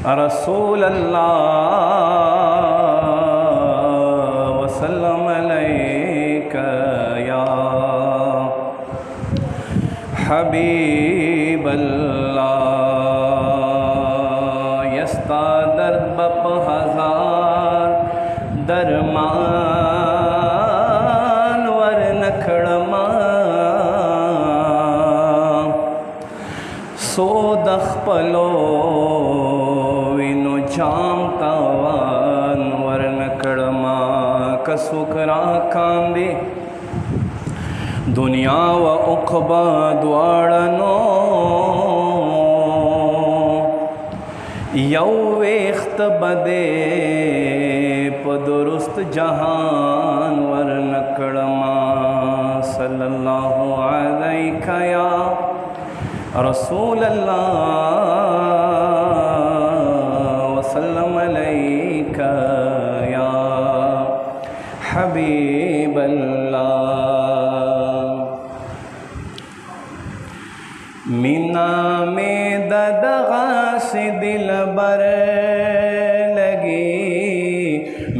रसूल अल्लाह वसल्लम अलैका या हबीब अल्लाह। यस्ता दर्द बप हजार दरमान वर नखड़मा सो दख पलो विनो जाम तावान वर नकड़मा कसुकरा कांदे दुनिया व उखबा द्वाड़नो यौ वेख्त बदे पदुरुस्त जहान वर नकड़मा सल्लल्लाहु अलैका या रसूल अल्लाह वसल्लम अलैका या हबीब अल्लाह। मीना में ददगा से दिल बर लगी,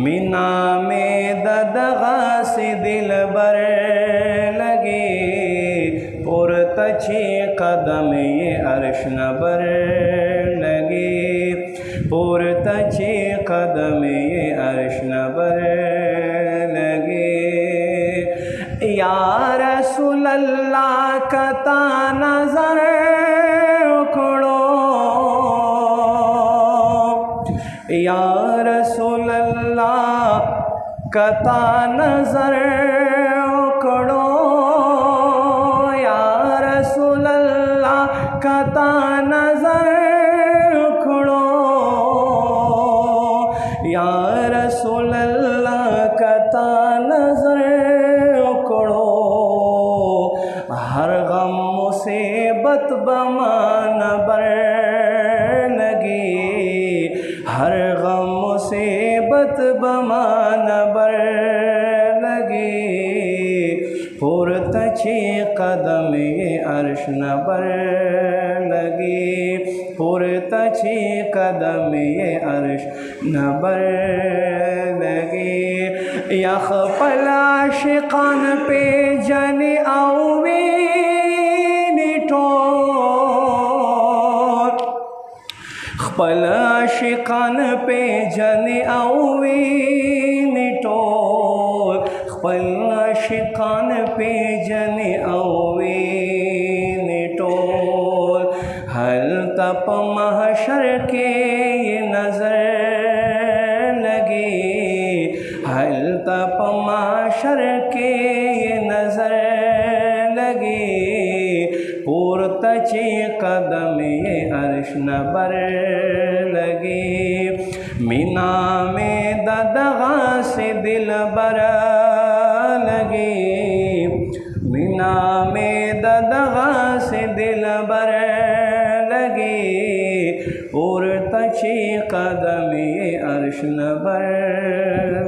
मीना में ददगा से दिल बर लगी, पुरतछी कदम ये अर्श नबर लगी, पुरतछी कदम ये अर्श नबर लगी। या रसूल अल्लाह कता नजर उखड़ो, या रसूल अल्लाह कता नजर उखड़ो, कता नजर उखड़ो, या रसूल अल्लाह कता नजर उखड़ो। हर गम मुसीबत बमान बर लगी, हर गम मुसीबत बमान बर लगी, पुरतछी कदम ये अर्श नबर लगी, पुरतछी कदम ये अर्श नबर लगी। यख पला शिकान पे जन आवे निठोर, पला शिकान पे जन आवे निठोर, पला शिकान पे जन आवे निठोर। हल तप महशर के ये नजर लगी, हल तप महशर के ये नजर लगी, पुरतछी कदम ये अर्श नबर लगी। मीना में ददगा से दिल बर लगी, मीना में ददगा से दिल बर लगी, पुरतछी कदम ये अर्श नबर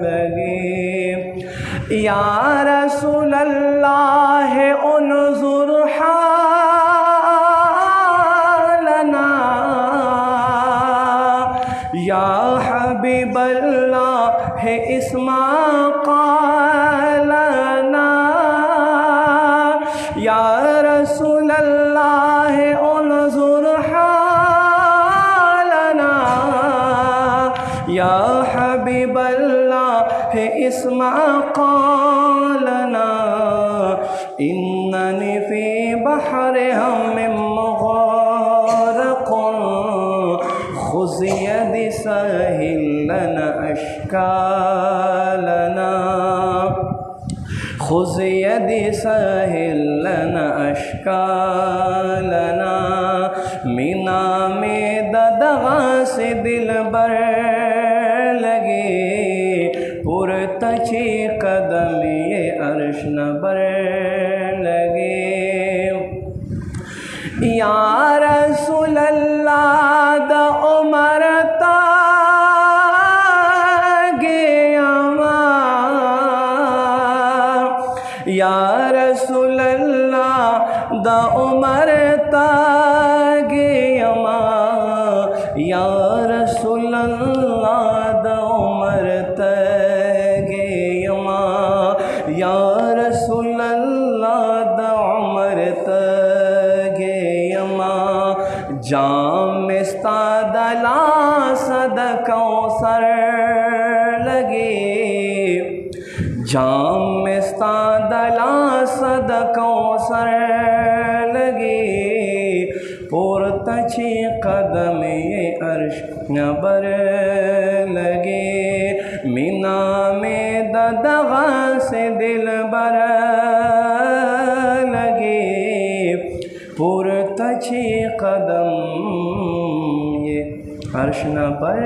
लगी। या रसूल अल्लाह उन्जुर हालना, या हबीब अल्लाह है इस्मा कालना, या रसूल अल्लाह उन्जुर हालना, या हबीब अल्लाह है इस्मा कालना। इन्ननी फी बहर हम मुग़रक़ुन, खुज़ यदी सहिल लना अश्कालना, खुज़ यदी सहिल लना अश्कालना। मीना में ददगा से दिल बर लगी, पुरतछी कदम ये अर्श नबर लगी। या रसूल अल्लाह द उमर तागे अमा, या रसूल अल्लाह द उमर तागे अमा, या रसूल अल्लाह द उमर तगे यमा या रसूल अल्लाह द उमर तगे यमा जाम इस्तादला सदकौसर लगे जाम इस्तादला सदकौसर लगे पुरतछी कदम अर्श नबर लगे मीना में ददगा से दिल बर लगे पुरतछी कदम ये अर्श नबर